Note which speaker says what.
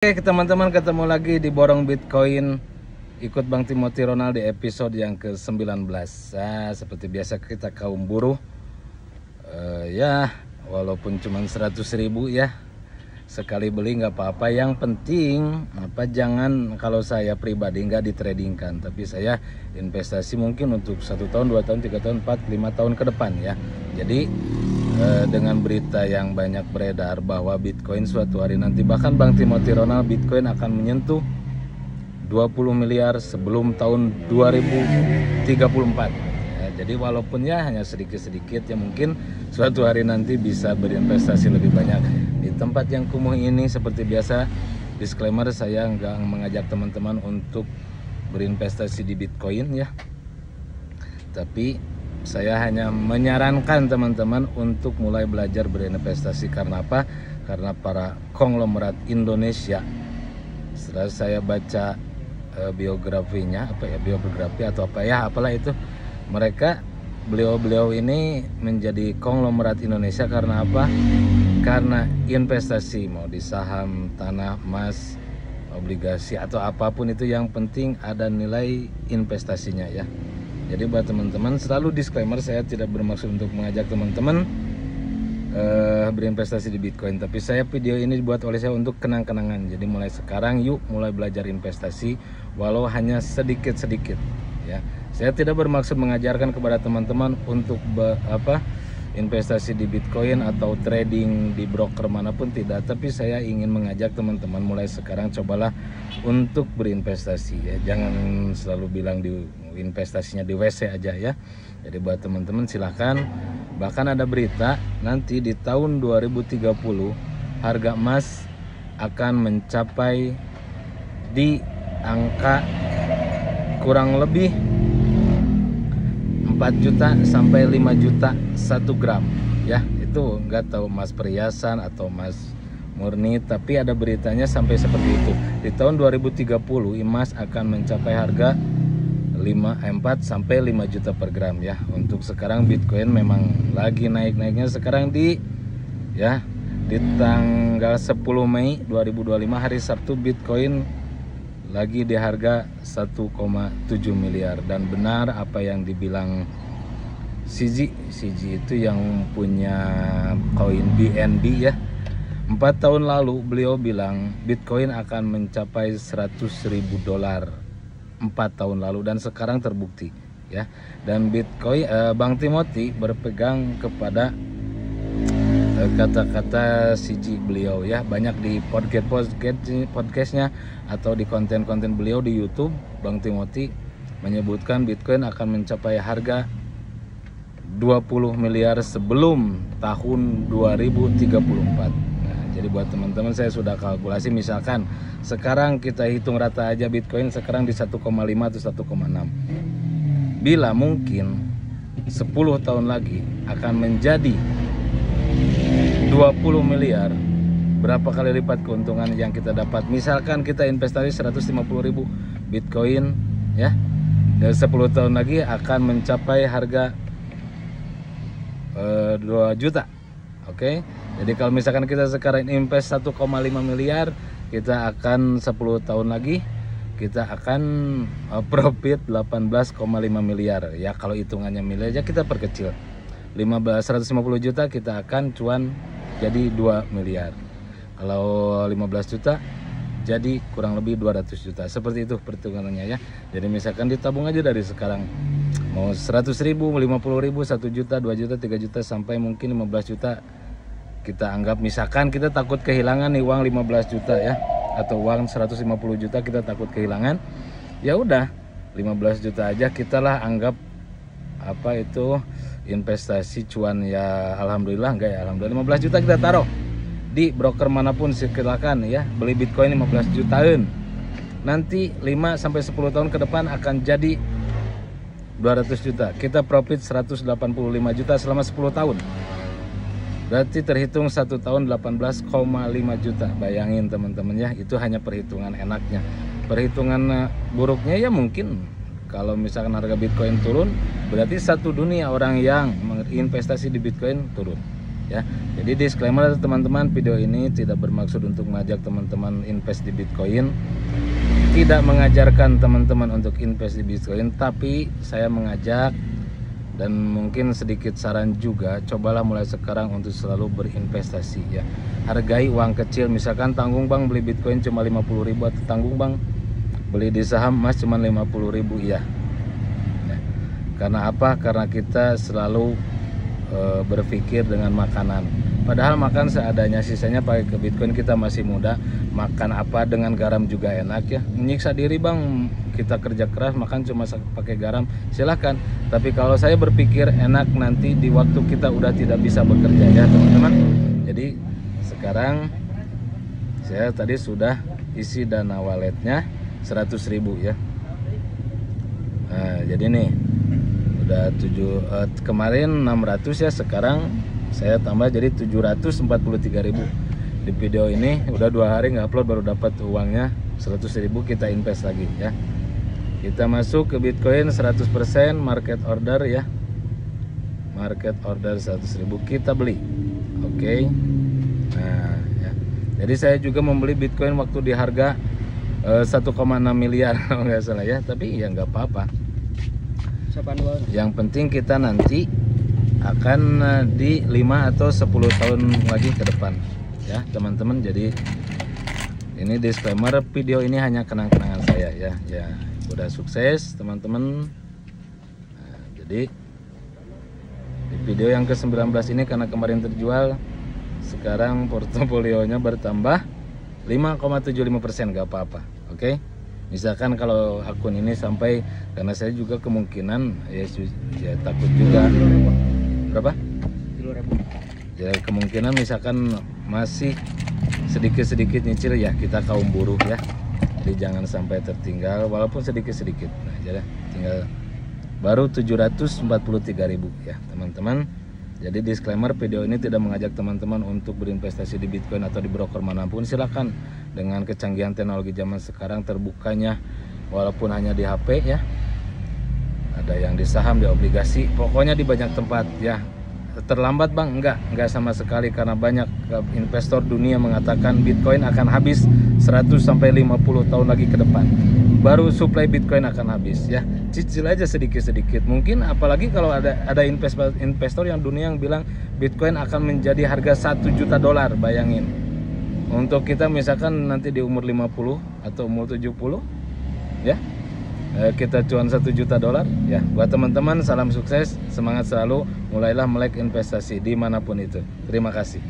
Speaker 1: Oke teman-teman, ketemu lagi di Borong Bitcoin. Ikut Bang Timothy Ronald di episode yang ke-19. Nah, seperti biasa kita kaum buruh, ya walaupun cuma 100.000 ya, sekali beli nggak apa-apa. Yang penting jangan, kalau saya pribadi nggak ditradingkan, tapi saya investasi mungkin untuk 1 tahun, 2 tahun, 3 tahun, 4, 5 tahun ke depan ya. Jadi dengan berita yang banyak beredar bahwa Bitcoin suatu hari nanti, bahkan Bang Timothy Ronald, Bitcoin akan menyentuh 20 miliar sebelum tahun 2034 ya. Jadi walaupun ya hanya sedikit-sedikit ya, mungkin suatu hari nanti bisa berinvestasi lebih banyak. Di tempat yang kumuh ini seperti biasa, disclaimer, saya nggak mengajak teman-teman untuk berinvestasi di Bitcoin ya, tapi saya hanya menyarankan teman-teman untuk mulai belajar berinvestasi. Karena apa? Karena para konglomerat Indonesia, setelah saya baca biografinya, biografi atau apalah itu, beliau ini menjadi konglomerat Indonesia karena apa? Karena investasi, mau di saham, tanah, emas, obligasi atau apapun itu, yang penting ada nilai investasinya ya. Jadi buat teman-teman, selalu disclaimer, saya tidak bermaksud untuk mengajak teman-teman berinvestasi di Bitcoin, tapi video ini dibuat oleh saya untuk kenang-kenangan. Jadi mulai sekarang yuk mulai belajar investasi, walau hanya sedikit-sedikit ya. Saya tidak bermaksud mengajarkan kepada teman-teman untuk investasi di Bitcoin atau trading di broker manapun, tidak, tapi saya ingin mengajak teman-teman mulai sekarang cobalah untuk berinvestasi ya. Jangan selalu bilang di investasinya di WC aja ya. Jadi buat teman-teman silahkan. Bahkan ada berita nanti di tahun 2030 harga emas akan mencapai di angka kurang lebih 4 juta sampai 5 juta 1 gram ya. Itu nggak tahu emas perhiasan atau emas murni, tapi ada beritanya sampai seperti itu. Di tahun 2030 emas akan mencapai harga 4 sampai 5 juta per gram ya. Untuk sekarang Bitcoin memang lagi naik-naiknya. Sekarang di tanggal 10 Mei 2025 hari Sabtu, Bitcoin lagi di harga 1,7 miliar. Dan benar apa yang dibilang CZ itu yang punya koin BNB ya. 4 tahun lalu beliau bilang Bitcoin akan mencapai $100.000 4 tahun lalu, dan sekarang terbukti ya. Dan Bitcoin, Bang Timothy berpegang kepada kata-kata CG beliau ya. Banyak di podcastnya atau di konten-konten beliau di YouTube, Bang Timothy menyebutkan Bitcoin akan mencapai harga 20 miliar sebelum tahun 2034. Jadi buat teman-teman, saya sudah kalkulasi, misalkan sekarang kita hitung rata aja Bitcoin sekarang di 1,5 atau 1,6. Bila mungkin 10 tahun lagi akan menjadi 20 miliar, berapa kali lipat keuntungan yang kita dapat? Misalkan kita investasi 150.000 Bitcoin ya, dan 10 tahun lagi akan mencapai harga 2 juta. Oke. Jadi kalau misalkan kita sekarang invest 1,5 miliar, kita akan 10 tahun lagi kita akan profit 18,5 miliar ya. Kalau hitungannya miliar aja kita perkecil, 150 juta kita akan cuan jadi 2 miliar. Kalau 15 juta jadi kurang lebih 200 juta. Seperti itu perhitungannya ya. Jadi misalkan ditabung aja dari sekarang, mau 100.000, 50.000, 1 juta, 2 juta, 3 juta, sampai mungkin 15 juta. Kita anggap misalkan kita takut kehilangan nih uang 15 juta ya, atau uang 150 juta kita takut kehilangan, ya udah 15 juta aja kita lah anggap investasi cuan ya. Alhamdulillah enggak ya, alhamdulillah 15 juta kita taruh di broker manapun, silakan ya, beli Bitcoin 15 jutaan. Nanti 5 sampai 10 tahun ke depan akan jadi 200 juta. Kita profit 185 juta selama 10 tahun. Berarti terhitung 1 tahun 18,5 juta. Bayangin teman-teman ya, itu hanya perhitungan enaknya. Perhitungan buruknya ya mungkin kalau misalkan harga Bitcoin turun, berarti satu dunia orang yang investasi di Bitcoin turun. ya. Jadi disclaimer teman-teman, video ini tidak bermaksud untuk mengajak teman-teman invest di Bitcoin, tidak mengajarkan teman-teman untuk invest di Bitcoin, tapi saya mengajak dan mungkin sedikit saran juga, cobalah mulai sekarang untuk selalu berinvestasi ya. Hargai uang kecil, misalkan tanggung bang beli Bitcoin cuma 50.000, atau tanggung bang beli di saham emas cuma 50.000 ya. Karena apa? Karena kita selalu berpikir dengan makanan. Padahal makan seadanya, sisanya pakai ke Bitcoin. Kita masih muda, makan apa dengan garam juga enak ya. Menyiksa diri bang, kita kerja keras makan cuma pakai garam, silahkan. Tapi kalau saya berpikir enak nanti di waktu kita udah tidak bisa bekerja ya teman-teman. Jadi sekarang saya tadi sudah isi dana walletnya 100.000 ya. Nah, jadi nih udah kemarin 600 ya, sekarang saya tambah jadi 743.000. Di video ini udah 2 hari nggak upload, baru dapat uangnya 100.000. Kita invest lagi ya. Kita masuk ke Bitcoin 100% market order ya. Market order 100.000 kita beli. Oke. Nah ya. Jadi saya juga membeli Bitcoin waktu di harga 1,6 miliar kalau nggak salah ya. Tapi ya nggak apa-apa. Yang penting kita nanti akan di 5 atau 10 tahun lagi ke depan ya teman-teman. Jadi ini disclaimer, video ini hanya kenang-kenangan saya ya. Ya udah sukses teman-teman. Nah, jadi di video yang ke-19 ini karena kemarin terjual, sekarang portofolionya bertambah 5,75%, gak apa-apa. Oke. Misalkan kalau akun ini sampai, karena saya juga kemungkinan ya takut juga berapa? 10.000. Ya kemungkinan misalkan masih sedikit-sedikit nyicil ya, kita kaum buruh ya. Jadi jangan sampai tertinggal walaupun sedikit-sedikit. Nah, jadi tinggal baru 743.000 ya, teman-teman. Jadi disclaimer, video ini tidak mengajak teman-teman untuk berinvestasi di Bitcoin atau di broker manapun. Silakan, dengan kecanggihan teknologi zaman sekarang, terbukanya walaupun hanya di HP ya. Ada yang di saham, di obligasi, pokoknya di banyak tempat ya. Terlambat bang? Enggak sama sekali, karena banyak investor dunia mengatakan Bitcoin akan habis 100-50 tahun lagi ke depan. Baru supply Bitcoin akan habis ya. Cicil aja sedikit-sedikit. Mungkin apalagi kalau ada investor yang dunia yang bilang Bitcoin akan menjadi harga $1 juta, bayangin. Untuk kita misalkan nanti di umur 50 atau umur 70 ya, kita cuan $1 juta ya. Buat teman-teman, salam sukses, semangat selalu, mulailah melek investasi dimanapun itu. Terima kasih.